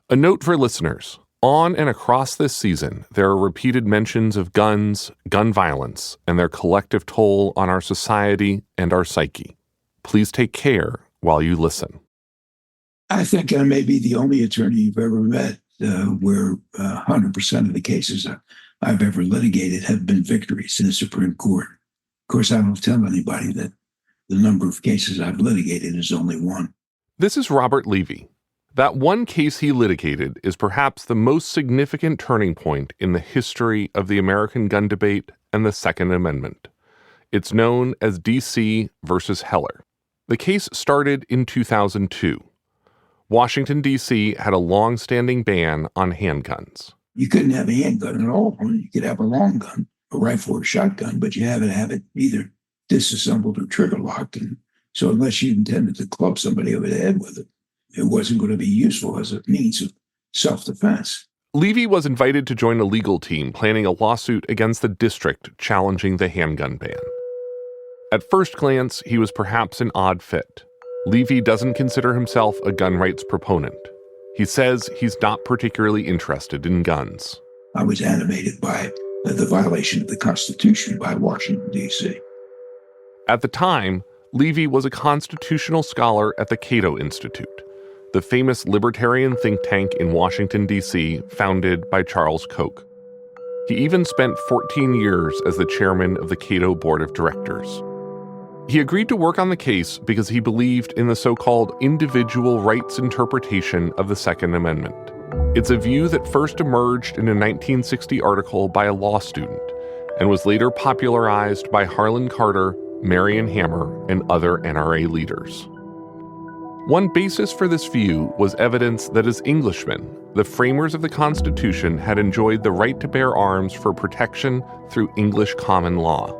A note for listeners. On and across this season, there are repeated mentions of guns, gun violence, and their collective toll on our society and our psyche. Please take care while you listen. I think I may be the only attorney you've ever met where 100% of the cases I've ever litigated have been victories in the Supreme Court. Of course, I don't tell anybody that the number of cases I've litigated is only one. This is Robert Levy. That one case he litigated is perhaps the most significant turning point in the history of the American gun debate and the Second Amendment. It's known as D.C. versus Heller. The case started in 2002. Washington, D.C. had a long-standing ban on handguns. You couldn't have a handgun at all. You could have a long gun, a rifle or a shotgun, but you had to have it either disassembled or trigger locked. And so unless you intended to club somebody over the head with it, it wasn't going to be useful as a means of self-defense. Levy was invited to join a legal team planning a lawsuit against the district challenging the handgun ban. At first glance, he was perhaps an odd fit. Levy doesn't consider himself a gun rights proponent. He says he's not particularly interested in guns. I was animated by the violation of the Constitution by Washington, D.C. At the time, Levy was a constitutional scholar at the Cato Institute, the famous libertarian think tank in Washington, D.C., founded by Charles Koch. He even spent 14 years as the chairman of the Cato Board of Directors. He agreed to work on the case because he believed in the so-called individual rights interpretation of the Second Amendment. It's a view that first emerged in a 1960 article by a law student and was later popularized by Harlan Carter, Marion Hammer, and other NRA leaders. One basis for this view was evidence that as Englishmen, the framers of the Constitution had enjoyed the right to bear arms for protection through English common law.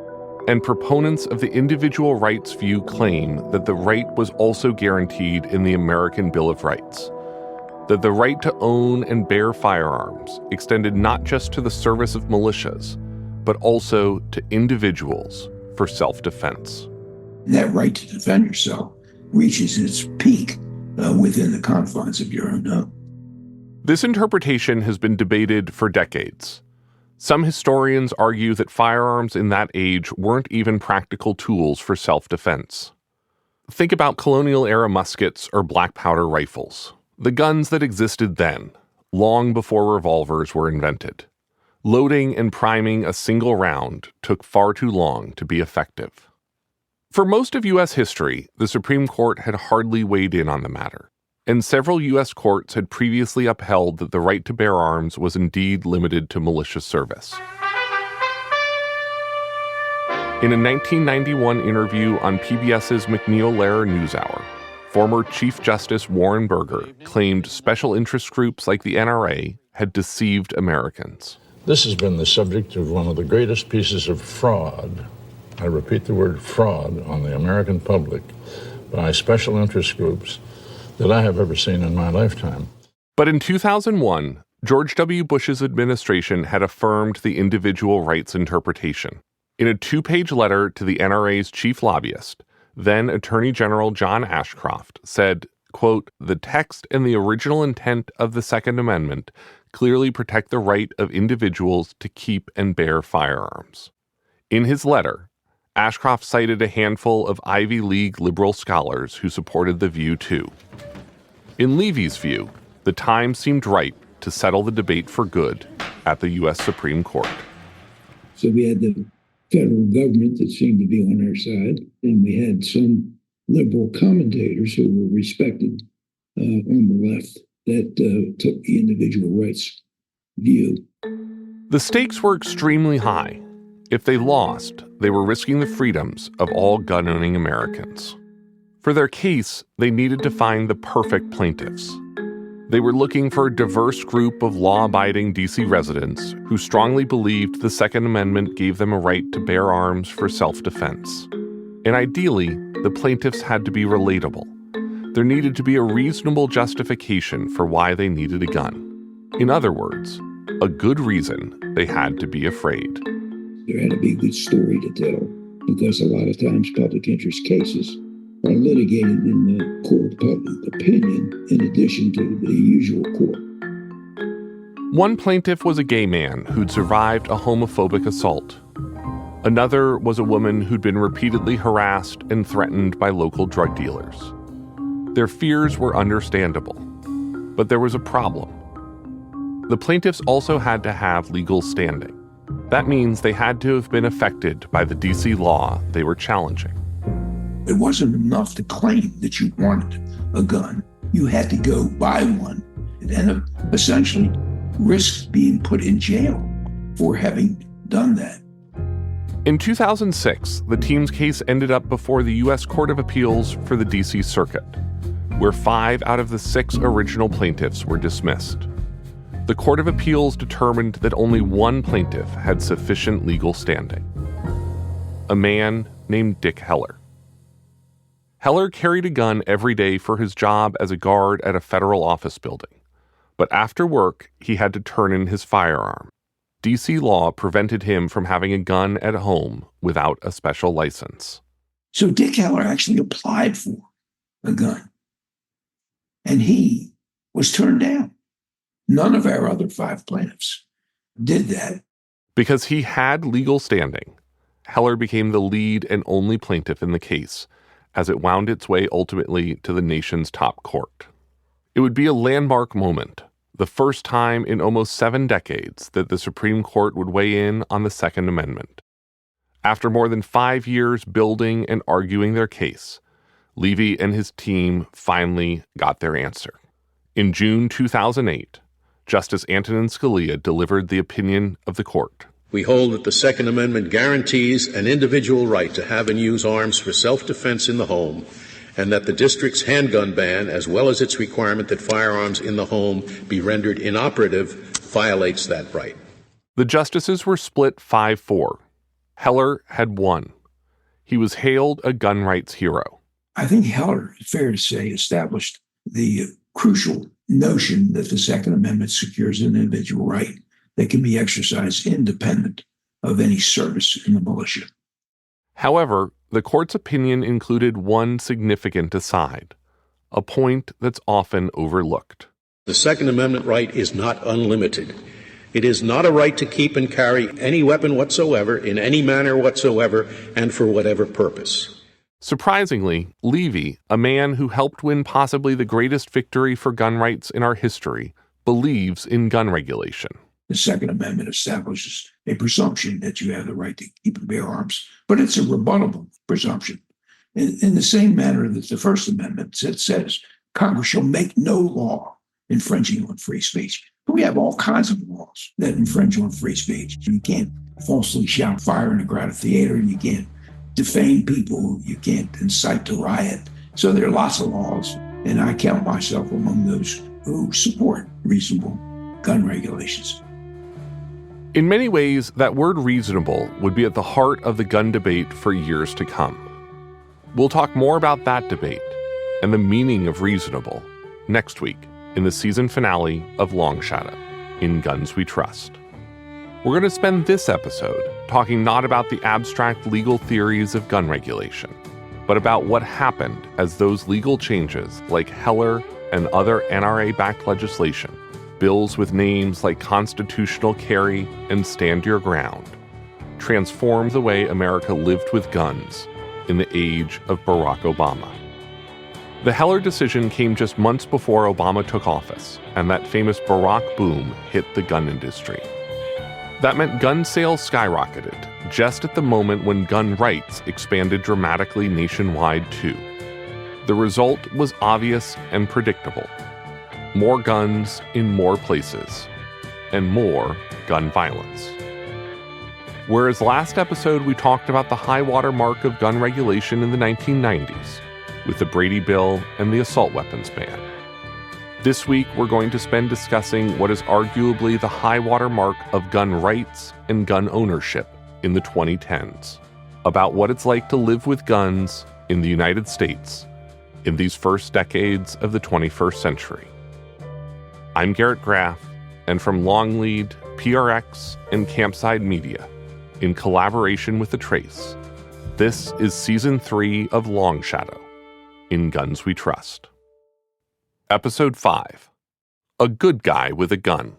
And proponents of the individual rights view claim that the right was also guaranteed in the American Bill of Rights, that the right to own and bear firearms extended not just to the service of militias, but also to individuals for self-defense. That right to defend yourself reaches its peak within the confines of your own home. This interpretation has been debated for decades. Some historians argue that firearms in that age weren't even practical tools for self-defense. Think about colonial-era muskets or black powder rifles, the guns that existed then, long before revolvers were invented. Loading and priming a single round took far too long to be effective. For most of U.S. history, the Supreme Court had hardly weighed in on the matter, and several U.S. courts had previously upheld that the right to bear arms was indeed limited to militia service. In a 1991 interview on PBS's MacNeil-Lehrer NewsHour, former Chief Justice Warren Burger claimed special interest groups like the NRA had deceived Americans. This has been the subject of one of the greatest pieces of fraud, I repeat the word fraud, on the American public by special interest groups that I have ever seen in my lifetime. But in 2001, George W. Bush's administration had affirmed the individual rights interpretation. In a 2-page letter to the NRA's chief lobbyist, then Attorney General John Ashcroft said, quote, "The text and the original intent of the Second Amendment clearly protect the right of individuals to keep and bear firearms." In his letter, Ashcroft cited a handful of Ivy League liberal scholars who supported the view too. In Levy's view, the time seemed ripe to settle the debate for good at the U.S. Supreme Court. So we had the federal government that seemed to be on our side, and we had some liberal commentators who were respected on the left that took the individual rights view. The stakes were extremely high. If they lost, they were risking the freedoms of all gun-owning Americans. For their case, they needed to find the perfect plaintiffs. They were looking for a diverse group of law-abiding D.C. residents who strongly believed the Second Amendment gave them a right to bear arms for self-defense. And ideally, the plaintiffs had to be relatable. There needed to be a reasonable justification for why they needed a gun. In other words, a good reason they had to be afraid. There had to be a good story to tell, because a lot of times public interest cases are litigated in the court of public opinion in addition to the usual court. One plaintiff was a gay man who'd survived a homophobic assault. Another was a woman who'd been repeatedly harassed and threatened by local drug dealers. Their fears were understandable, but there was a problem. The plaintiffs also had to have legal standing. That means they had to have been affected by the D.C. law they were challenging. It wasn't enough to claim that you wanted a gun. You had to go buy one and essentially risk being put in jail for having done that. In 2006, the team's case ended up before the U.S. Court of Appeals for the D.C. Circuit, where 5 out of the 6 original plaintiffs were dismissed. The Court of Appeals determined that only one plaintiff had sufficient legal standing, a man named Dick Heller. Heller carried a gun every day for his job as a guard at a federal office building. But after work, he had to turn in his firearm. D.C. law prevented him from having a gun at home without a special license. So Dick Heller actually applied for a gun, and he was turned down. None of our other 5 plaintiffs did that. Because he had legal standing, Heller became the lead and only plaintiff in the case, as it wound its way ultimately to the nation's top court. It would be a landmark moment, the first time in almost 7 decades that the Supreme Court would weigh in on the Second Amendment. After more than 5 years building and arguing their case, Levy and his team finally got their answer. In June 2008, Justice Antonin Scalia delivered the opinion of the court. We hold that the Second Amendment guarantees an individual right to have and use arms for self-defense in the home, and that the district's handgun ban, as well as its requirement that firearms in the home be rendered inoperative, violates that right. The justices were split 5-4. Heller had won. He was hailed a gun rights hero. I think Heller, it's fair to say, established the crucial notion that the Second Amendment secures an individual right that can be exercised independent of any service in the militia. However, the court's opinion included one significant aside, a point that's often overlooked. The Second Amendment right is not unlimited. It is not a right to keep and carry any weapon whatsoever, in any manner whatsoever, and for whatever purpose. Surprisingly, Levy, a man who helped win possibly the greatest victory for gun rights in our history, believes in gun regulation. The Second Amendment establishes a presumption that you have the right to keep and bear arms, but it's a rebuttable presumption. In the same manner that the First Amendment says Congress shall make no law infringing on free speech. But we have all kinds of laws that infringe on free speech. You can't falsely shout fire in a crowded theater, and you can't defame people, you can't incite to riot. So there are lots of laws, and I count myself among those who support reasonable gun regulations. In many ways, that word reasonable would be at the heart of the gun debate for years to come. We'll talk more about that debate and the meaning of reasonable next week in the season finale of Long Shadow, In Guns We Trust. We're going to spend this episode talking not about the abstract legal theories of gun regulation, but about what happened as those legal changes, like Heller and other NRA-backed legislation, bills with names like constitutional carry and stand your ground, transformed the way America lived with guns in the age of Barack Obama. The Heller decision came just months before Obama took office, and that famous Barack boom hit the gun industry. That meant gun sales skyrocketed, just at the moment when gun rights expanded dramatically nationwide too. The result was obvious and predictable. More guns in more places, and more gun violence. Whereas last episode we talked about the high water mark of gun regulation in the 1990s, with the Brady Bill and the assault weapons ban. This week we're going to spend discussing what is arguably the high water mark of gun rights and gun ownership in the 2010s, about what it's like to live with guns in the United States in these first decades of the 21st century. I'm Garrett Graff, and from Longlead, PRX, and Campside Media, in collaboration with The Trace, this is Season 3 of Long Shadow, In Guns We Trust. Episode 5, A Good Guy with a Gun.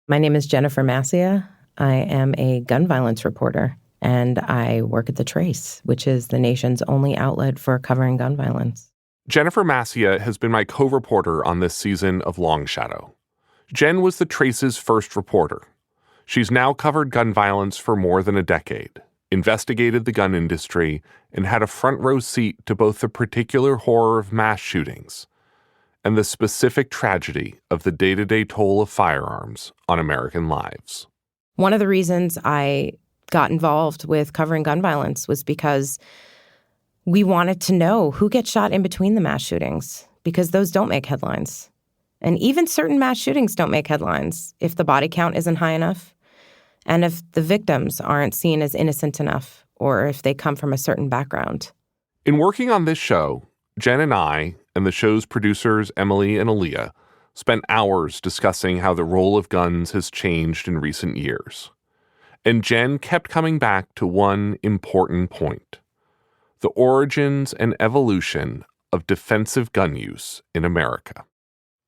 My name is Jennifer Massia. I am a gun violence reporter, and I work at The Trace, which is the nation's only outlet for covering gun violence. Jennifer Massia has been my co-reporter on this season of Long Shadow. Jen was The Trace's first reporter. She's now covered gun violence for more than a decade, investigated the gun industry, and had a front row seat to both the particular horror of mass shootings and the specific tragedy of the day-to-day toll of firearms on American lives. One of the reasons I got involved with covering gun violence was because we wanted to know who gets shot in between the mass shootings, because those don't make headlines. And even certain mass shootings don't make headlines if the body count isn't high enough, and if the victims aren't seen as innocent enough, or if they come from a certain background. In working on this show, Jen and I, and the show's producers Emily and Aaliyah, spent hours discussing how the role of guns has changed in recent years. And Jen kept coming back to one important point: the origins and evolution of defensive gun use in America.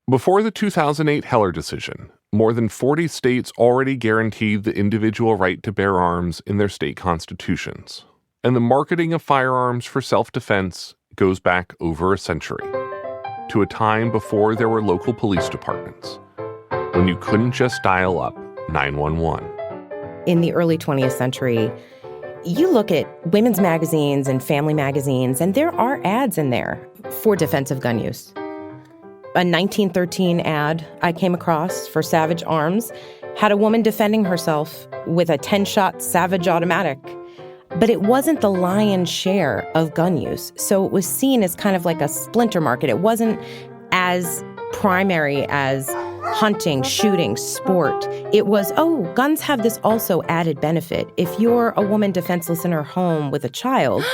Before the 2008 Heller decision, more than 40 states already guaranteed the individual right to bear arms in their state constitutions. And the marketing of firearms for self-defense goes back over a century, to a time before there were local police departments, when you couldn't just dial up 911. In the early 20th century, you look at women's magazines and family magazines, and there are ads in there for defensive gun use. A 1913 ad I came across for Savage Arms had a woman defending herself with a 10-shot Savage automatic. But it wasn't the lion's share of gun use, so it was seen as kind of like a splinter market. It wasn't as primary as hunting, shooting, sport. It was, oh, guns have this also added benefit. If you're a woman defenseless in her home with a child,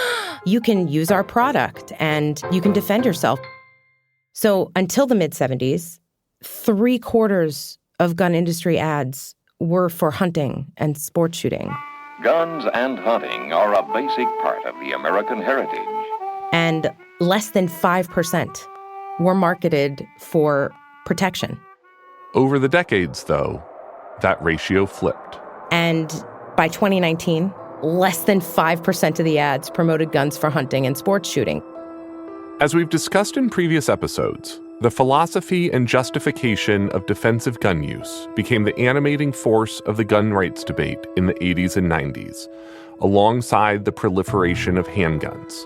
you can use our product and you can defend yourself. So until the mid-70s, 3/4 of gun industry ads were for hunting and sport shooting. Guns and hunting are a basic part of the American heritage. And less than 5% were marketed for protection. Over the decades, though, that ratio flipped. And by 2019, less than 5% of the ads promoted guns for hunting and sports shooting. As we've discussed in previous episodes, the philosophy and justification of defensive gun use became the animating force of the gun rights debate in the 80s and 90s, alongside the proliferation of handguns,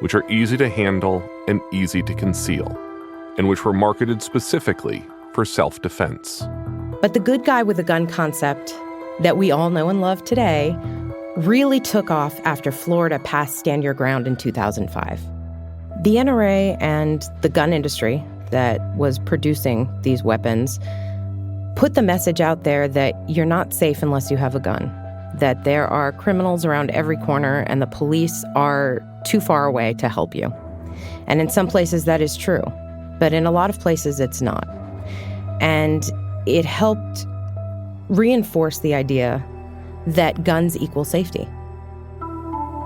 which are easy to handle and easy to conceal, and which were marketed specifically for self-defense. But the good guy with a gun concept that we all know and love today really took off after Florida passed Stand Your Ground in 2005. The NRA and the gun industry that was producing these weapons put the message out there that you're not safe unless you have a gun, that there are criminals around every corner and the police are too far away to help you. And in some places that is true, but in a lot of places it's not. And it helped reinforce the idea that guns equal safety.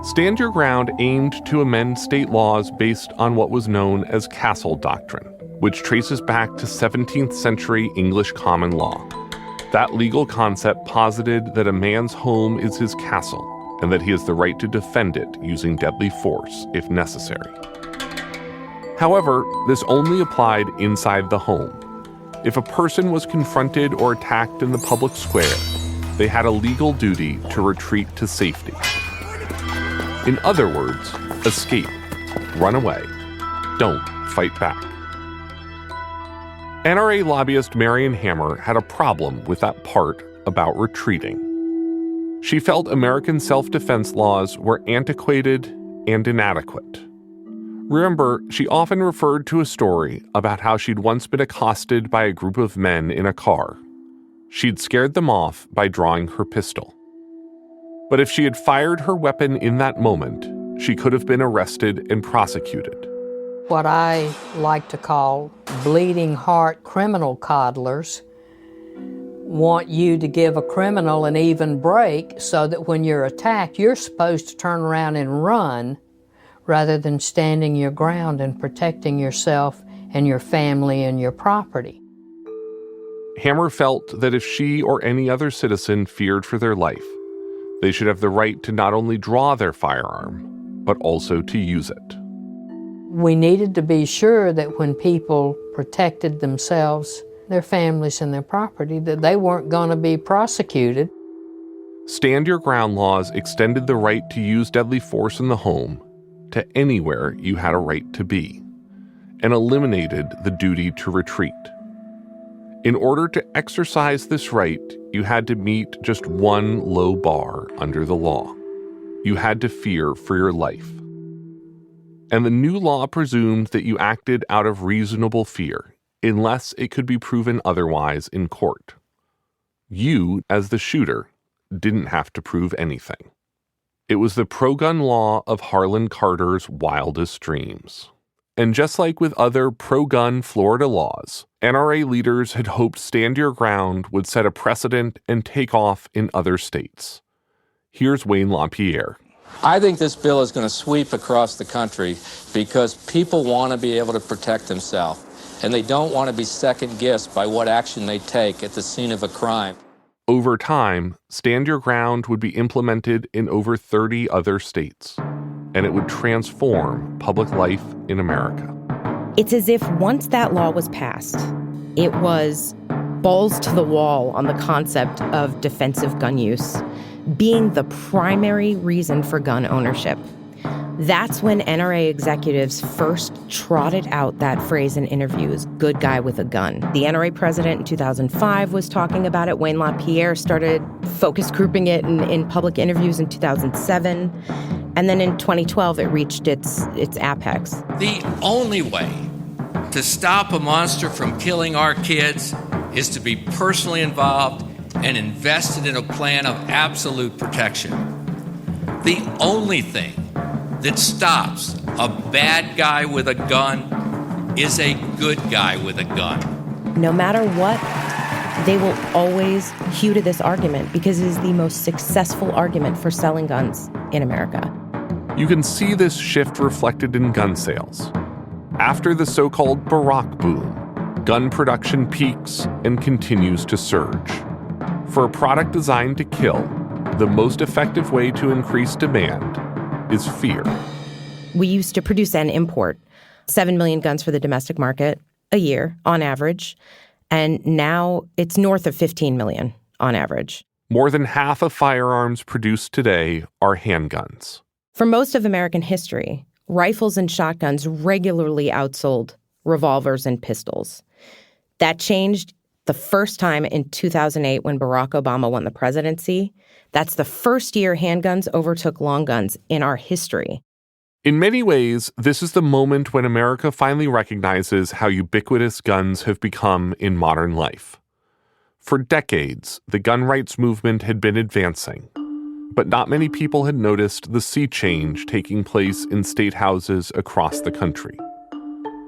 Stand Your Ground aimed to amend state laws based on what was known as castle doctrine, which traces back to 17th century English common law. That legal concept posited that a man's home is his castle and that he has the right to defend it using deadly force if necessary. However, this only applied inside the home. If a person was confronted or attacked in the public square, they had a legal duty to retreat to safety. In other words, escape, run away, don't fight back. NRA lobbyist Marion Hammer had a problem with that part about retreating. She felt American self-defense laws were antiquated and inadequate. Remember, she often referred to a story about how she'd once been accosted by a group of men in a car. She'd scared them off by drawing her pistol. But if she had fired her weapon in that moment, she could have been arrested and prosecuted. What I like to call bleeding heart criminal coddlers want you to give a criminal an even break so that when you're attacked, you're supposed to turn around and run rather than standing your ground and protecting yourself and your family and your property. Hammer felt that if she or any other citizen feared for their life, they should have the right to not only draw their firearm, but also to use it. We needed to be sure that when people protected themselves, their families, and their property, that they weren't going to be prosecuted. Stand your ground laws extended the right to use deadly force in the home to anywhere you had a right to be, and eliminated the duty to retreat. In order to exercise this right, you had to meet just one low bar under the law. You had to fear for your life. And the new law presumed that you acted out of reasonable fear, unless it could be proven otherwise in court. You, as the shooter, didn't have to prove anything. It was the pro-gun law of Harlan Carter's wildest dreams. And just like with other pro-gun Florida laws, NRA leaders had hoped Stand Your Ground would set a precedent and take off in other states. Here's Wayne LaPierre. I think this bill is going to sweep across the country because people want to be able to protect themselves, and they don't want to be second-guessed by what action they take at the scene of a crime. Over time, Stand Your Ground would be implemented in over 30 other states, and it would transform public life in America. It's as if once that law was passed, it was balls to the wall on the concept of defensive gun use being the primary reason for gun ownership. That's when NRA executives first trotted out that phrase in interviews, good guy with a gun. The NRA president in 2005 was talking about it. Wayne LaPierre started focus grouping it in public interviews in 2007. And then in 2012, it reached its apex. The only way to stop a monster from killing our kids is to be personally involved and invested in a plan of absolute protection. The only thing that stops a bad guy with a gun is a good guy with a gun. No matter what, they will always hew to this argument because it is the most successful argument for selling guns in America. You can see this shift reflected in gun sales. After the so-called Barack boom, gun production peaks and continues to surge. For a product designed to kill, the most effective way to increase demand is fear. We used to produce and import 7 million guns for the domestic market a year on average, and now it's north of 15 million on average. More than half of firearms produced today are handguns. For most of American history, rifles and shotguns regularly outsold revolvers and pistols. That changed the first time in 2008 when Barack Obama won the presidency. That's the first year handguns overtook long guns in our history. In many ways, this is the moment when America finally recognizes how ubiquitous guns have become in modern life. For decades, the gun rights movement had been advancing, but not many people had noticed the sea change taking place in state houses across the country.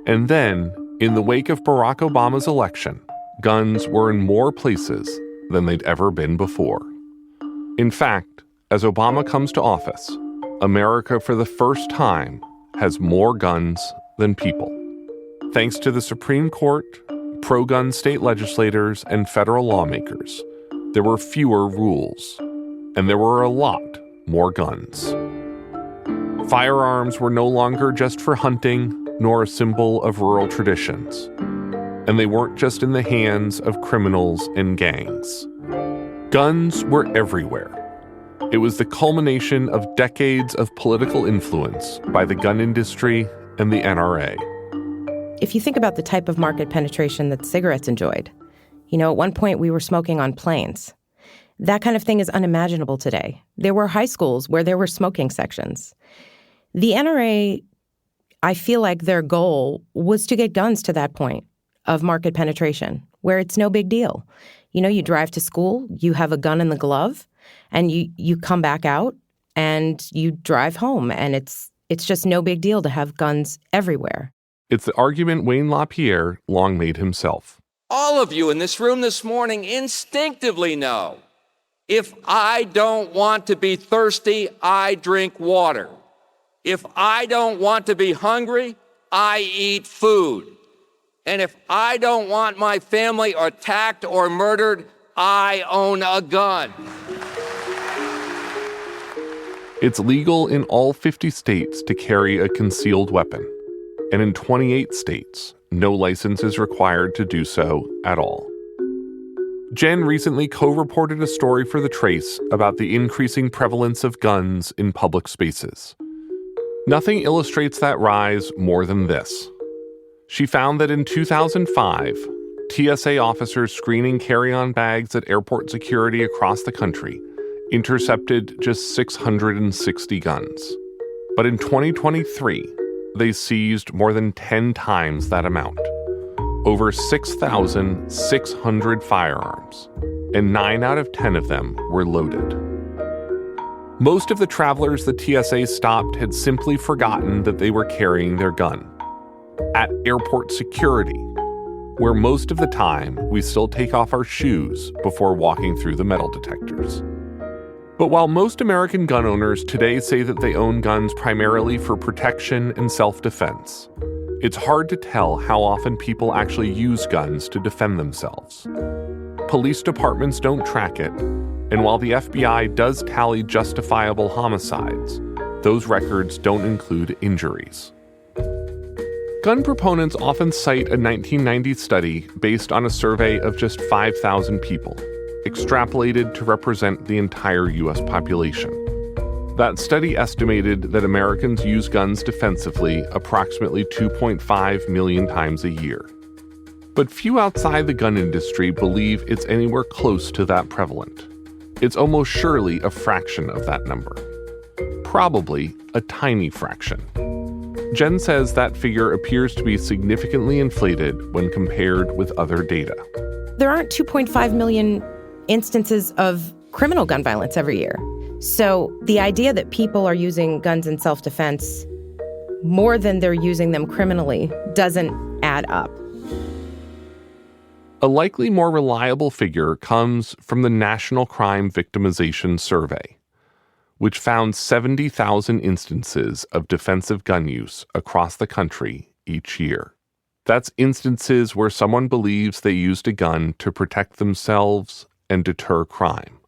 And then, in the wake of Barack Obama's election, guns were in more places than they'd ever been before. In fact, as Obama comes to office, America for the first time has more guns than people. Thanks to the Supreme Court, pro-gun state legislators, and federal lawmakers, there were fewer rules, and there were a lot more guns. Firearms were no longer just for hunting, nor a symbol of rural traditions. And they weren't just in the hands of criminals and gangs. Guns were everywhere. It was the culmination of decades of political influence by the gun industry and the NRA. If you think about the type of market penetration that cigarettes enjoyed, at one point we were smoking on planes. That kind of thing is unimaginable today. There were high schools where there were smoking sections. The NRA, I feel like their goal was to get guns to that point of market penetration, where it's no big deal. You drive to school, you have a gun in the glove, and you come back out and you drive home, and it's just no big deal to have guns everywhere. It's the argument Wayne LaPierre long made himself. All of you in this room this morning instinctively know, if I don't want to be thirsty, I drink water. If I don't want to be hungry, I eat food. And if I don't want my family attacked or murdered, I own a gun. It's legal in all 50 states to carry a concealed weapon, and in 28 states, no license is required to do so at all. Jen recently co-reported a story for The Trace about the increasing prevalence of guns in public spaces. Nothing illustrates that rise more than this. She found that in 2005, TSA officers screening carry-on bags at airport security across the country intercepted just 660 guns. But in 2023, they seized more than 10 times that amount. Over 6,600 firearms, and 9 out of 10 of them were loaded. Most of the travelers the TSA stopped had simply forgotten that they were carrying their gun. At airport security, where most of the time we still take off our shoes before walking through the metal detectors. But while most American gun owners today say that they own guns primarily for protection and self-defense, it's hard to tell how often people actually use guns to defend themselves. Police departments don't track it, and while the FBI does tally justifiable homicides, those records don't include injuries. Gun proponents often cite a 1990 study based on a survey of just 5,000 people, extrapolated to represent the entire U.S. population. That study estimated that Americans use guns defensively approximately 2.5 million times a year. But few outside the gun industry believe it's anywhere close to that prevalent. It's almost surely a fraction of that number. Probably a tiny fraction. Jen says that figure appears to be significantly inflated when compared with other data. There aren't 2.5 million instances of criminal gun violence every year. So the idea that people are using guns in self-defense more than they're using them criminally doesn't add up. A likely more reliable figure comes from the National Crime Victimization Survey, which found 70,000 instances of defensive gun use across the country each year. That's instances where someone believes they used a gun to protect themselves and deter crime.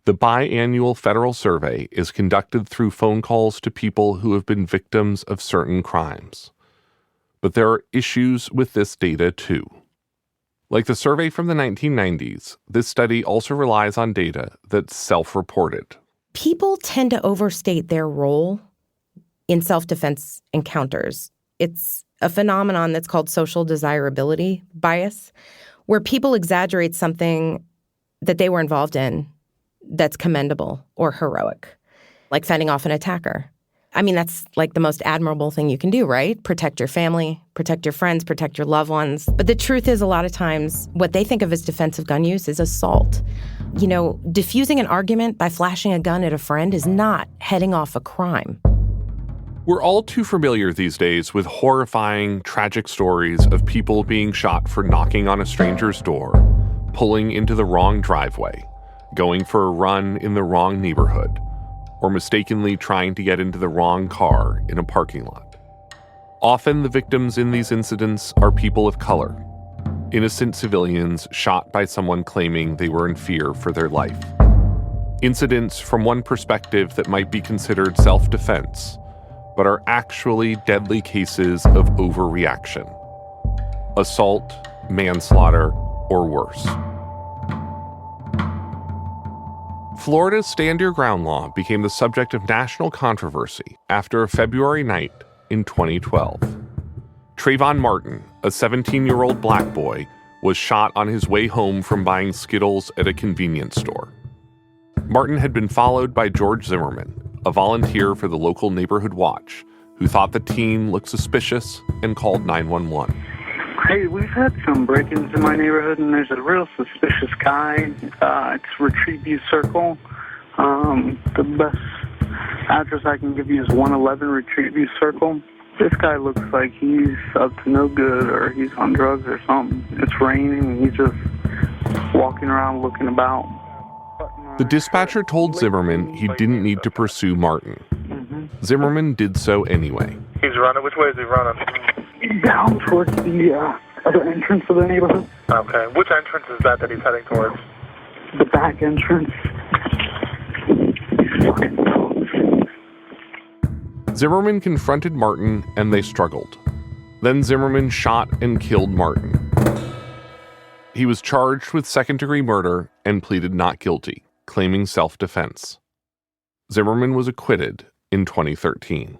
The biannual federal survey is conducted through phone calls to people who have been victims of certain crimes. But there are issues with this data too. Like the survey from the 1990s, this study also relies on data that's self-reported. People tend to overstate their role in self-defense encounters. It's a phenomenon that's called social desirability bias, where people exaggerate something that they were involved in that's commendable or heroic, like fending off an attacker. I mean, that's like the most admirable thing you can do, right? Protect your family, protect your friends, protect your loved ones. But the truth is, a lot of times, what they think of as defensive gun use is assault. You know, diffusing an argument by flashing a gun at a friend is not heading off a crime. We're all too familiar these days with horrifying, tragic stories of people being shot for knocking on a stranger's door, pulling into the wrong driveway, going for a run in the wrong neighborhood, or mistakenly trying to get into the wrong car in a parking lot. Often the victims in these incidents are people of color, innocent civilians shot by someone claiming they were in fear for their life. Incidents from one perspective that might be considered self-defense, but are actually deadly cases of overreaction. Assault, manslaughter, or worse. Florida's Stand Your Ground law became the subject of national controversy after a February night in 2012. Trayvon Martin, a 17-year-old black boy, was shot on his way home from buying Skittles at a convenience store. Martin had been followed by George Zimmerman, a volunteer for the local neighborhood watch, who thought the teen looked suspicious and called 911. Hey, we've had some break-ins in my neighborhood, and there's a real suspicious guy. It's Retreat View Circle. The best address I can give you is 111 Retreat View Circle. This guy looks like he's up to no good, or he's on drugs or something. It's raining, and he's just walking around looking about. The dispatcher told Zimmerman he didn't need to pursue Martin. Zimmerman did so anyway. He's running. Which way is he running? He's heading down towards the other entrance of the neighborhood. Okay. Which entrance is that he's heading towards? The back entrance. Zimmerman confronted Martin and they struggled. Then Zimmerman shot and killed Martin. He was charged with second-degree murder and pleaded not guilty, claiming self-defense. Zimmerman was acquitted in 2013.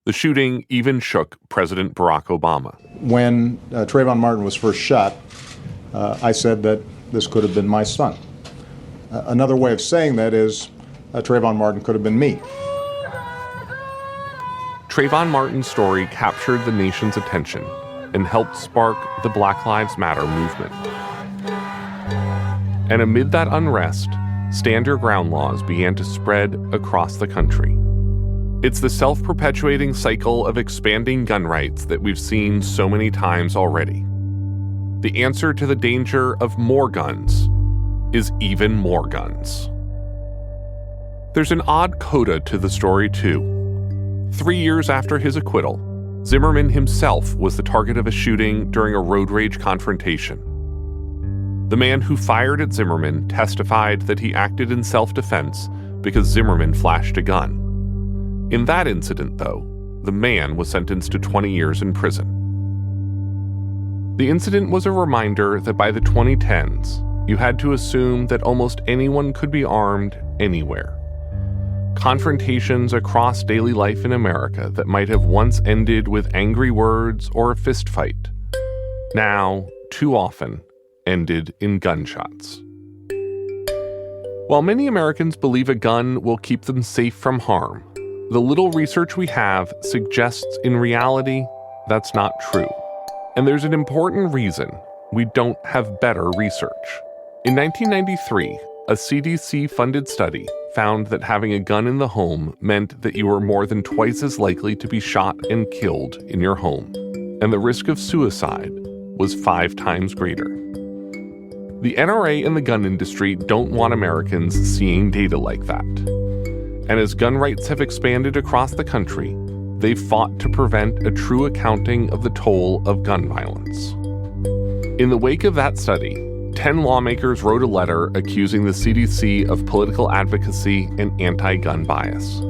The shooting even shook President Barack Obama. When Trayvon Martin was first shot, I said that this could have been my son. Another way of saying that is Trayvon Martin could have been me. Trayvon Martin's story captured the nation's attention and helped spark the Black Lives Matter movement. And amid that unrest, stand your ground laws began to spread across the country. It's the self-perpetuating cycle of expanding gun rights that we've seen so many times already. The answer to the danger of more guns is even more guns. There's an odd coda to the story, too. 3 years after his acquittal, Zimmerman himself was the target of a shooting during a road rage confrontation. The man who fired at Zimmerman testified that he acted in self-defense because Zimmerman flashed a gun. In that incident, though, the man was sentenced to 20 years in prison. The incident was a reminder that by the 2010s, you had to assume that almost anyone could be armed anywhere. Confrontations across daily life in America that might have once ended with angry words or a fistfight, now, too often, ended in gunshots. While many Americans believe a gun will keep them safe from harm, the little research we have suggests in reality that's not true. And there's an important reason we don't have better research. In 1993, a CDC-funded study found that having a gun in the home meant that you were more than twice as likely to be shot and killed in your home, and the risk of suicide was 5 times greater. The NRA and the gun industry don't want Americans seeing data like that. And as gun rights have expanded across the country, they've fought to prevent a true accounting of the toll of gun violence. In the wake of that study, 10 lawmakers wrote a letter accusing the CDC of political advocacy and anti-gun bias.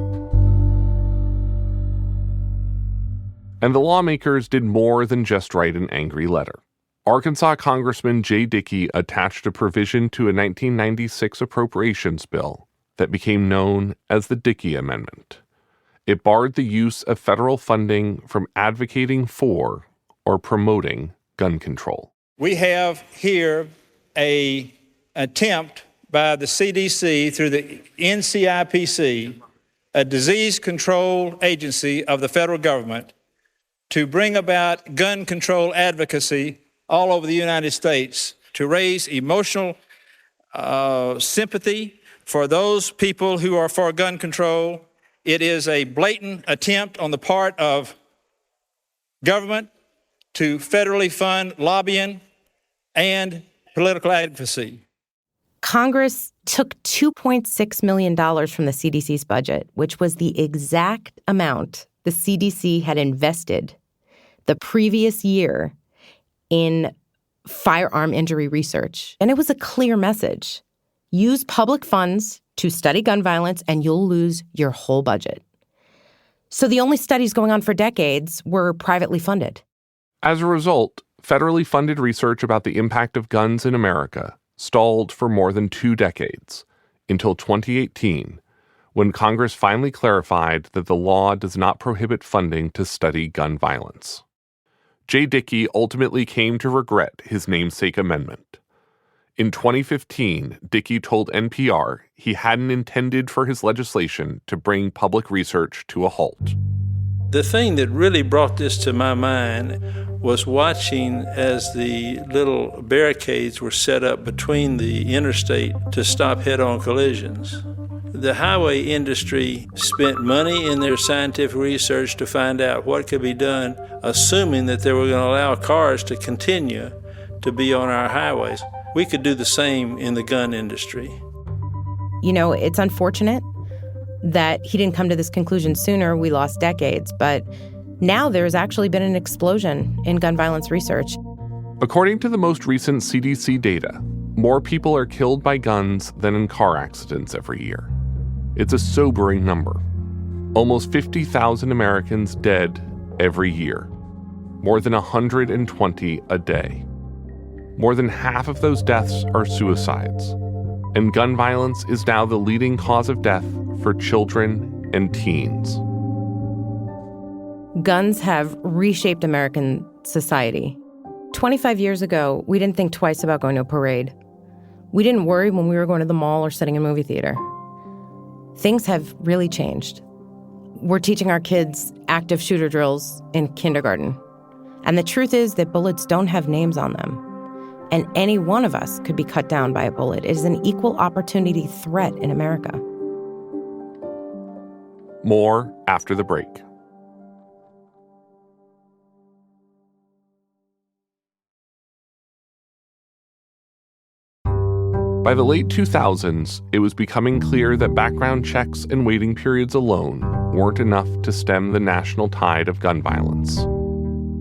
And the lawmakers did more than just write an angry letter. Arkansas Congressman Jay Dickey attached a provision to a 1996 appropriations bill that became known as the Dickey Amendment. It barred the use of federal funding from advocating for or promoting gun control. We have here an attempt by the CDC through the NCIPC, a disease control agency of the federal government, to bring about gun control advocacy all over the United States, to raise emotional sympathy for those people who are for gun control. It is a blatant attempt on the part of government to federally fund lobbying and political advocacy. Congress took $2.6 million from the CDC's budget, which was the exact amount the CDC had invested the previous year in firearm injury research. And it was a clear message. Use public funds to study gun violence and you'll lose your whole budget. So the only studies going on for decades were privately funded. As a result, federally funded research about the impact of guns in America stalled for more than 2 decades, until 2018, when Congress finally clarified that the law does not prohibit funding to study gun violence. Jay Dickey ultimately came to regret his namesake amendment. In 2015, Dickey told NPR he hadn't intended for his legislation to bring public research to a halt. The thing that really brought this to my mind was watching as the little barricades were set up between the interstate to stop head-on collisions. The highway industry spent money in their scientific research to find out what could be done, assuming that they were going to allow cars to continue to be on our highways. We could do the same in the gun industry. You know, it's unfortunate that he didn't come to this conclusion sooner. We lost decades, but Now there's actually been an explosion in gun violence research. According to the most recent CDC data, more people are killed by guns than in car accidents every year. It's a sobering number. Almost 50,000 Americans dead every year. More than 120 a day. More than half of those deaths are suicides. And gun violence is now the leading cause of death for children and teens. Guns have reshaped American society. 25 years ago, we didn't think twice about going to a parade. We didn't worry when we were going to the mall or sitting in a movie theater. Things have really changed. We're teaching our kids active shooter drills in kindergarten. And the truth is that bullets don't have names on them. And any one of us could be cut down by a bullet. It is an equal opportunity threat in America. More after the break. By the late 2000s, it was becoming clear that background checks and waiting periods alone weren't enough to stem the national tide of gun violence.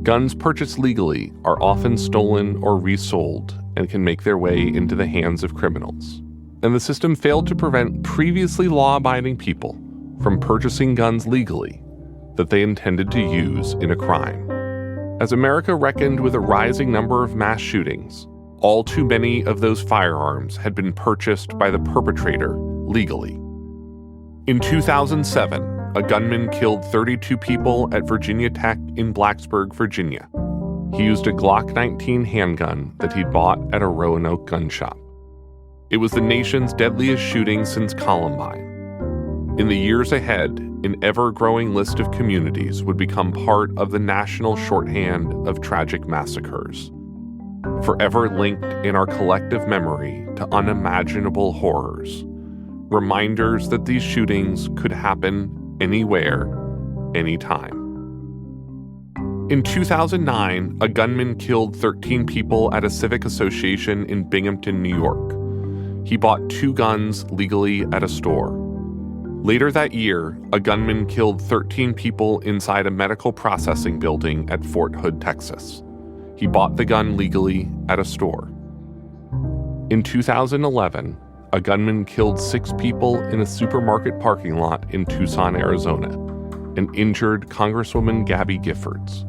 Guns purchased legally are often stolen or resold and can make their way into the hands of criminals. And the system failed to prevent previously law-abiding people from purchasing guns legally that they intended to use in a crime. As America reckoned with a rising number of mass shootings, all too many of those firearms had been purchased by the perpetrator legally. In 2007, a gunman killed 32 people at Virginia Tech in Blacksburg, Virginia. He used a Glock 19 handgun that he'd bought at a Roanoke gun shop. It was the nation's deadliest shooting since Columbine. In the years ahead, an ever-growing list of communities would become part of the national shorthand of tragic massacres, forever linked in our collective memory to unimaginable horrors, reminders that these shootings could happen anywhere, anytime. In 2009, a gunman killed 13 people at a civic association in Binghamton, New York. He bought 2 guns legally at a store. Later that year, a gunman killed 13 people inside a medical processing building at Fort Hood, Texas. He bought the gun legally at a store. In 2011, a gunman killed 6 people in a supermarket parking lot in Tucson, Arizona, and injured Congresswoman Gabby Giffords.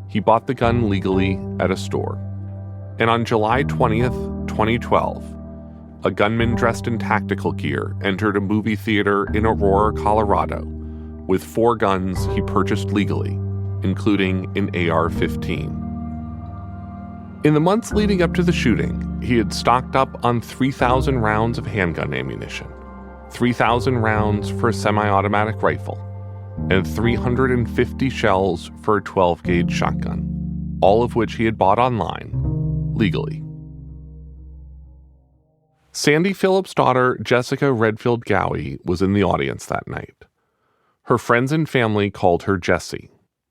He bought the gun legally at a store. And on July 20th, 2012, a gunman dressed in tactical gear entered a movie theater in Aurora, Colorado, with 4 guns he purchased legally, including an AR-15. In the months leading up to the shooting, he had stocked up on 3,000 rounds of handgun ammunition, 3,000 rounds for a semi-automatic rifle, and 350 shells for a 12-gauge shotgun, all of which he had bought online, legally. Sandy Phillips' daughter, Jessica Redfield Gowie, was in the audience that night. Her friends and family called her Jessie.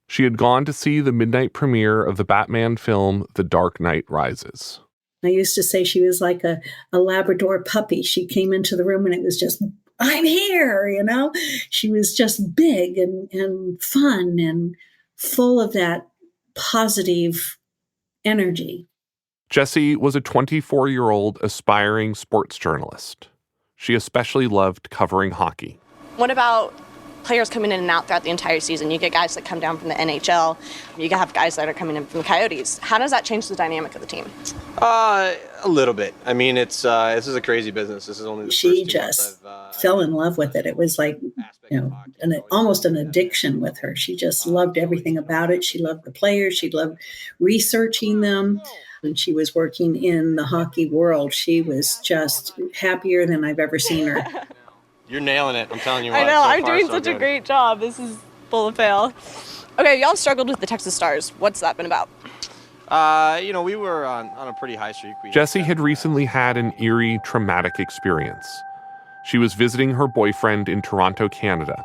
She had gone to see the midnight premiere of the Batman film The Dark Knight Rises. I used to say she was like a Labrador puppy. She came into the room and it was just, I'm here, you know? She was just big and fun and full of that positive energy. Jessie was a 24-year-old aspiring sports journalist. She especially loved covering hockey. What about players coming in and out throughout the entire season? You get guys that come down from the NHL. You have guys that are coming in from the Coyotes. How does that change the dynamic of the team? A little bit. I mean, this is a crazy business. This is only the she first just fell in love with it. It was like, almost an addiction with her. She just loved everything about it. She loved the players. She loved researching them. When she was working in the hockey world, she was just happier than I've ever seen her. You're nailing it. I'm telling you what. I know. So I'm far, doing so such good. a great job. This is full of fail. Okay, y'all struggled with the Texas Stars. What's that been about? We were on a pretty high streak. Jessie had recently had an eerie, traumatic experience. She was visiting her boyfriend in Toronto, Canada.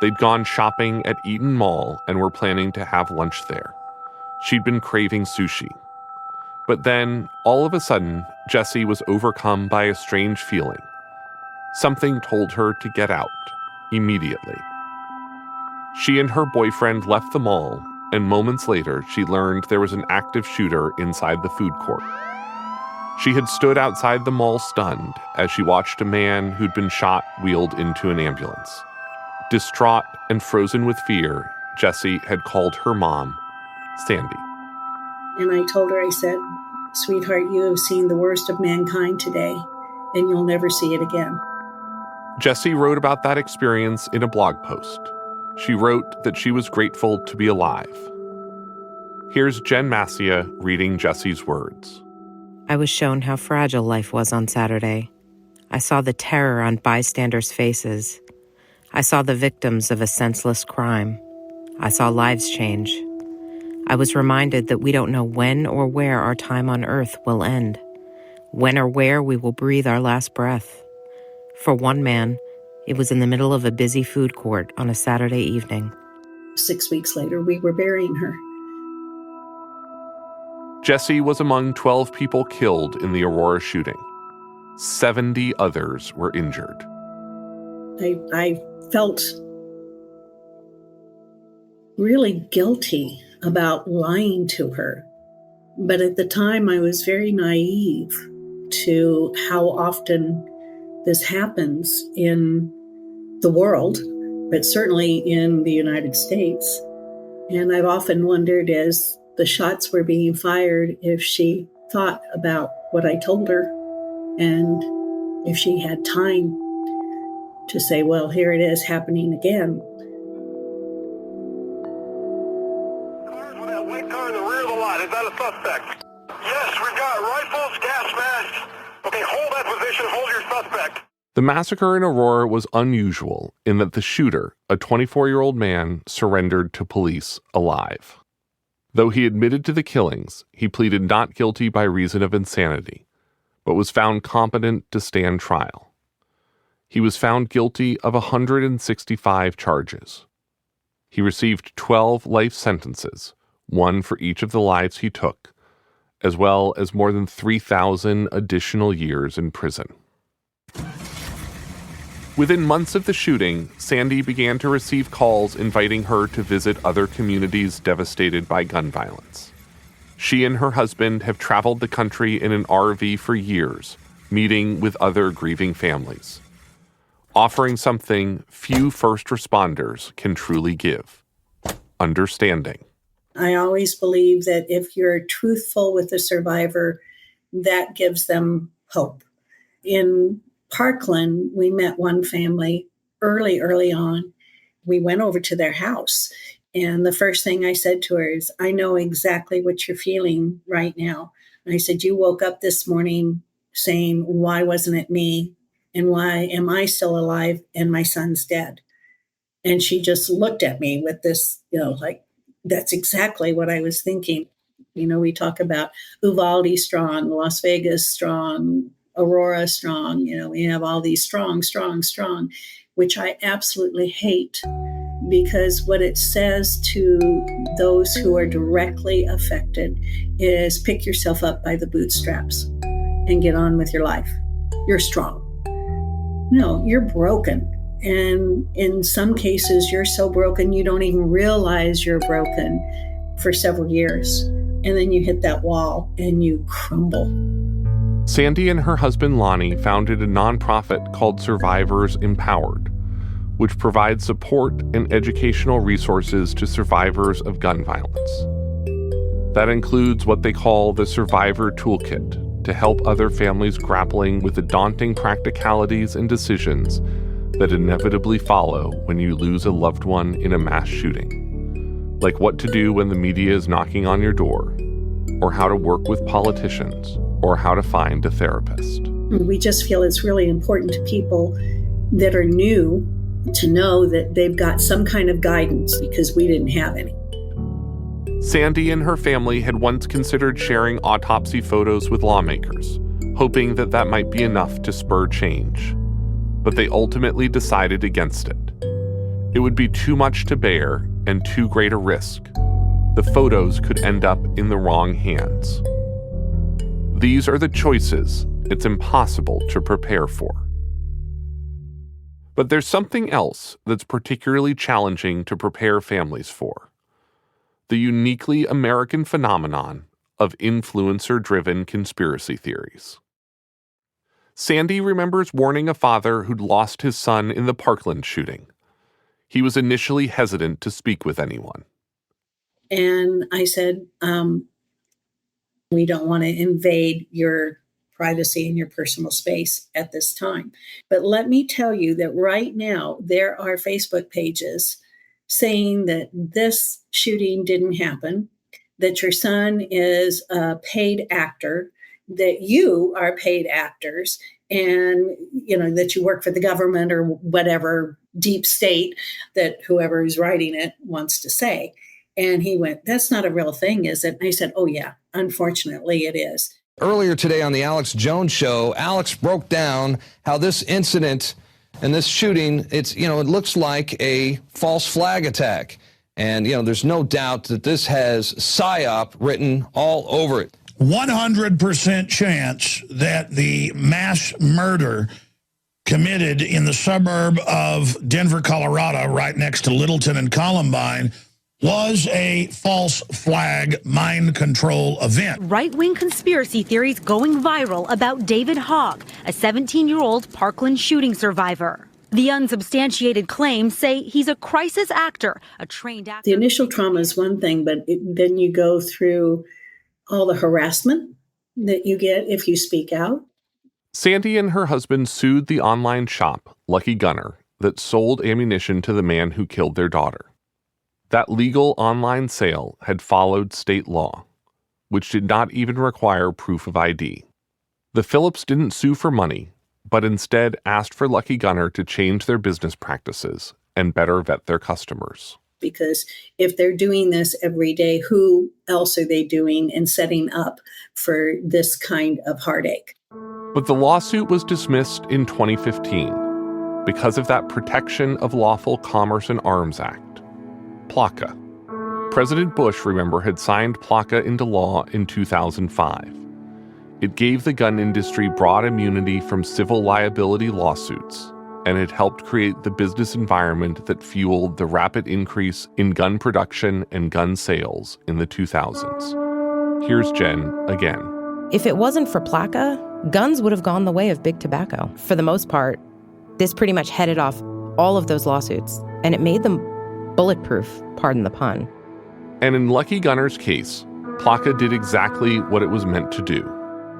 They'd gone shopping at Eaton Mall and were planning to have lunch there. She'd been craving sushi. But then, all of a sudden, Jessie was overcome by a strange feeling. Something told her to get out, immediately. She and her boyfriend left the mall, and moments later, she learned there was an active shooter inside the food court. She had stood outside the mall stunned as she watched a man who'd been shot wheeled into an ambulance. Distraught and frozen with fear, Jessie had called her mom, Sandy. And I told her, I said, "Sweetheart, you have seen the worst of mankind today, and you'll never see it again." Jessie wrote about that experience in a blog post. She wrote that she was grateful to be alive. Here's Jen Massia reading Jessie's words. I was shown how fragile life was on Saturday. I saw the terror on bystanders' faces. I saw the victims of a senseless crime. I saw lives change. I was reminded that we don't know when or where our time on earth will end, when or where we will breathe our last breath. For one man, it was in the middle of a busy food court on a Saturday evening. 6 weeks later, we were burying her. Jessie was among 12 people killed in the Aurora shooting. 70 others were injured. I felt really guilty about lying to her. But at the time, I was very naive to how often this happens in the world, but certainly in the United States. And I've often wondered, as the shots were being fired, if she thought about what I told her and if she had time to say, well, here it is happening again. Cars with that white car in the rear of the lot. Is that a suspect? Yes, we've got rifles, gas masks. Okay, hold that position. Hold your suspect. The massacre in Aurora was unusual in that the shooter, a 24-year-old man, surrendered to police alive. Though he admitted to the killings, he pleaded not guilty by reason of insanity, but was found competent to stand trial. He was found guilty of 165 charges. He received 12 life sentences, one for each of the lives he took, as well as more than 3,000 additional years in prison. Within months of the shooting, Sandy began to receive calls inviting her to visit other communities devastated by gun violence. She and her husband have traveled the country in an RV for years, meeting with other grieving families, offering something few first responders can truly give: understanding. I always believe that if you're truthful with the survivor, that gives them hope. In Parkland, we met one family early on. We went over to their house, and the first thing I said to her is, I know exactly what you're feeling right now. And I said, you woke up this morning saying, why wasn't it me? And why am I still alive and my son's dead? And she just looked at me with this, like, that's exactly what I was thinking. We talk about Uvalde strong, Las Vegas strong, Aurora strong. We have all these strong, which I absolutely hate, because what it says to those who are directly affected is pick yourself up by the bootstraps and get on with your life. You're strong. No, you're broken. And in some cases, you're so broken, you don't even realize you're broken for several years. And then you hit that wall and you crumble. Sandy and her husband Lonnie founded a nonprofit called Survivors Empowered, which provides support and educational resources to survivors of gun violence. That includes what they call the Survivor Toolkit to help other families grappling with the daunting practicalities and decisions that inevitably follow when you lose a loved one in a mass shooting, like what to do when the media is knocking on your door, or how to work with politicians, or how to find a therapist. We just feel it's really important to people that are new to know that they've got some kind of guidance, because we didn't have any. Sandy and her family had once considered sharing autopsy photos with lawmakers, hoping that that might be enough to spur change. But they ultimately decided against it. It would be too much to bear and too great a risk. The photos could end up in the wrong hands. These are the choices it's impossible to prepare for. But there's something else that's particularly challenging to prepare families for: the uniquely American phenomenon of influencer-driven conspiracy theories. Sandy remembers warning a father who'd lost his son in the Parkland shooting. He was initially hesitant to speak with anyone. And I said, we don't want to invade your privacy and your personal space at this time. But let me tell you that right now, there are Facebook pages saying that this shooting didn't happen, that your son is a paid actor, that you are paid actors, and that you work for the government or whatever deep state that whoever is writing it wants to say. And he went, "That's not a real thing, is it?" And I said, "Oh yeah, unfortunately it is." Earlier today on the Alex Jones Show, Alex broke down how this incident and this shooting, it looks like a false flag attack. And, there's no doubt that this has PSYOP written all over it. 100% chance that the mass murder committed in the suburb of Denver, Colorado, right next to Littleton and Columbine, was a false flag mind control event. Right-wing conspiracy theories going viral about David Hogg, a 17-year-old Parkland shooting survivor. The unsubstantiated claims say he's a crisis actor, a trained actor. The initial trauma is one thing, but then you go through all the harassment that you get if you speak out. Sandy and her husband sued the online shop, Lucky Gunner, that sold ammunition to the man who killed their daughter. That legal online sale had followed state law, which did not even require proof of ID. The Phillips didn't sue for money, but instead asked for Lucky Gunner to change their business practices and better vet their customers. Because if they're doing this every day, who else are they doing and setting up for this kind of heartache? But the lawsuit was dismissed in 2015 because of that Protection of Lawful Commerce in Arms Act, PLACA. President Bush, remember, had signed PLACA into law in 2005. It gave the gun industry broad immunity from civil liability lawsuits, and it helped create the business environment that fueled the rapid increase in gun production and gun sales in the 2000s. Here's Jen again. If it wasn't for PLACA, guns would have gone the way of big tobacco. For the most part, this pretty much headed off all of those lawsuits, and it made them bulletproof, pardon the pun. And in Lucky Gunner's case, PLACA did exactly what it was meant to do.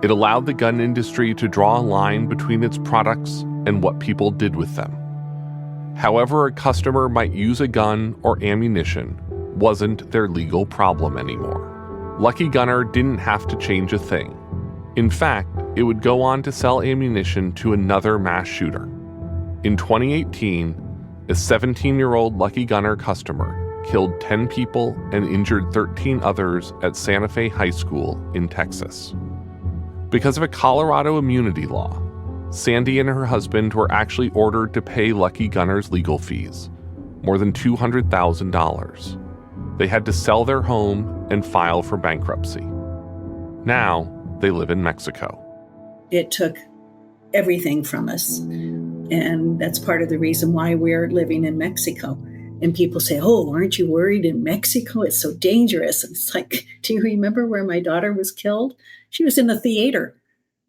It allowed the gun industry to draw a line between its products and what people did with them. However a customer might use a gun or ammunition wasn't their legal problem anymore. Lucky Gunner didn't have to change a thing. In fact, it would go on to sell ammunition to another mass shooter. In 2018, a 17-year-old Lucky Gunner customer killed 10 people and injured 13 others at Santa Fe High School in Texas. Because of a Colorado immunity law, Sandy and her husband were actually ordered to pay Lucky Gunner's legal fees, more than $200,000. They had to sell their home and file for bankruptcy. Now, they live in Mexico. It took everything from us. And that's part of the reason why we're living in Mexico. And people say, "Oh, aren't you worried in Mexico? It's so dangerous." And it's like, do you remember where my daughter was killed? She was in the theater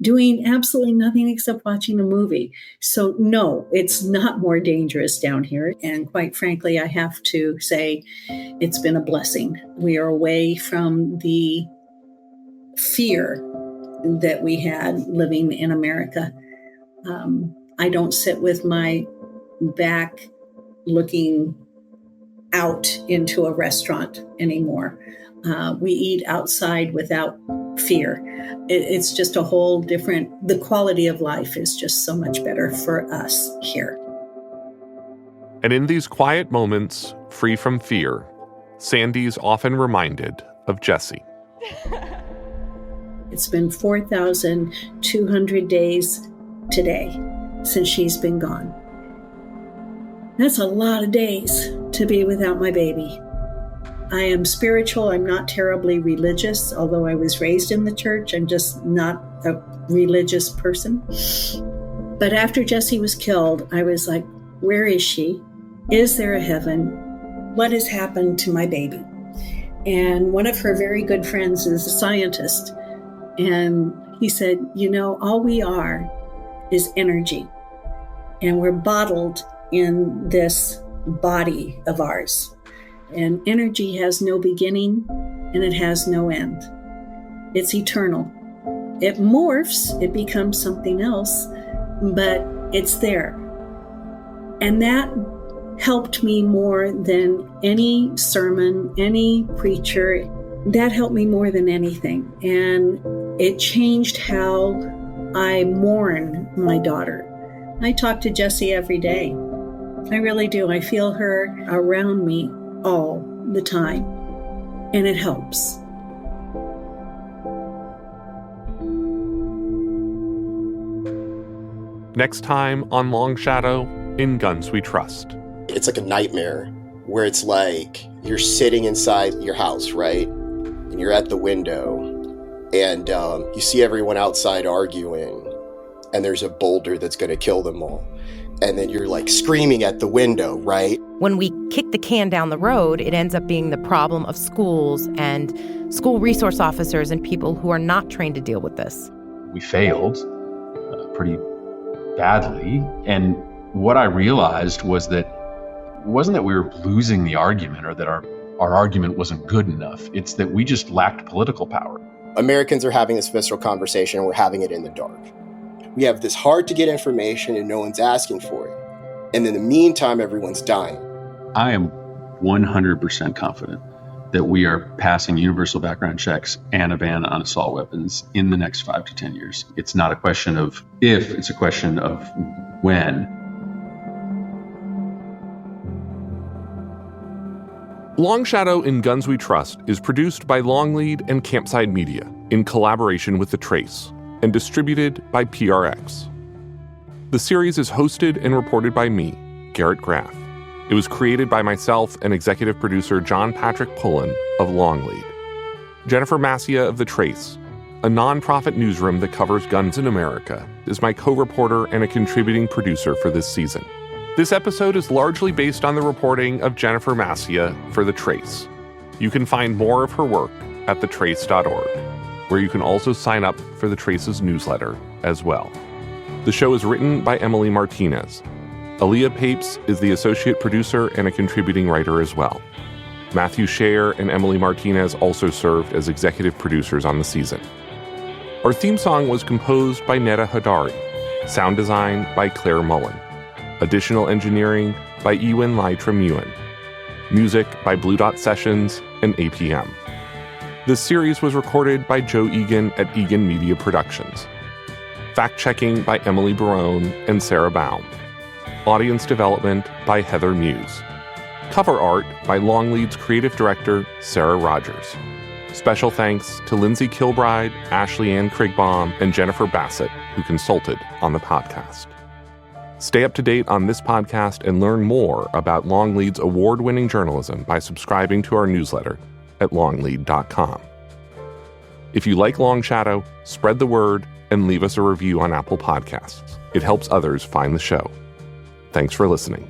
doing absolutely nothing except watching a movie. So no, it's not more dangerous down here. And quite frankly, I have to say it's been a blessing. We are away from the fear that we had living in America. I don't sit with my back looking out into a restaurant anymore. We eat outside without fear. It's just a whole different, the quality of life is just so much better for us here. And in these quiet moments, free from fear, Sandy's often reminded of Jessie. It's been 4,200 days today since she's been gone. That's a lot of days to be without my baby. I am spiritual. I'm not terribly religious, although I was raised in the church. I'm just not a religious person. But after Jessie was killed, I was like, Where is she? Is there a heaven? What has happened to my baby? And one of her very good friends is a scientist. And he said, all we are is energy. And we're bottled in this body of ours. And energy has no beginning and it has no end. It's eternal. It morphs, it becomes something else, but it's there. And that helped me more than any sermon, any preacher. That helped me more than anything. And it changed how I mourn my daughter. I talk to Jessie every day. I really do. I feel her around me all the time. And it helps. Next time on Long Shadow, in Guns We Trust. It's like a nightmare where it's like you're sitting inside your house, right? And you're at the window and you see everyone outside arguing and there's a boulder that's going to kill them all. And then you're like screaming at the window, right? When we kick the can down the road, it ends up being the problem of schools and school resource officers and people who are not trained to deal with this. We failed pretty badly. And what I realized was that it wasn't that we were losing the argument or that our argument wasn't good enough. It's that we just lacked political power. Americans are having this visceral conversation and we're having it in the dark. We have this hard to get information and no one's asking for it. And in the meantime, everyone's dying. I am 100% confident that we are passing universal background checks and a ban on assault weapons in the next 5 to 10 years. It's not a question of if, it's a question of when. Long Shadow in Guns We Trust is produced by Longlead and Campside Media in collaboration with The Trace and distributed by PRX. The series is hosted and reported by me, Garrett Graff. It was created by myself and executive producer John Patrick Pullen of Longlead. Jennifer Massia of The Trace, a nonprofit newsroom that covers guns in America, is my co-reporter and a contributing producer for this season. This episode is largely based on the reporting of Jennifer Massia for The Trace. You can find more of her work at thetrace.org, where you can also sign up for The Trace's newsletter as well. The show is written by Emily Martinez. Aaliyah Papes is the associate producer and a contributing writer as well. Matthew Scher and Emily Martinez also served as executive producers on the season. Our theme song was composed by Neda Hadari, sound design by Claire Mullen, additional engineering by Ewan Lai-Tremuan, music by Blue Dot Sessions and APM. This series was recorded by Joe Egan at Egan Media Productions. Fact-checking by Emily Barone and Sarah Baum. Audience development by Heather Muse. Cover art by Longlead's creative director, Sarah Rogers. Special thanks to Lindsay Kilbride, Ashley Ann Krigbaum, and Jennifer Bassett, who consulted on the podcast. Stay up to date on this podcast and learn more about Longlead's award-winning journalism by subscribing to our newsletter at longlead.com. If you like Long Shadow, spread the word and leave us a review on Apple Podcasts. It helps others find the show. Thanks for listening.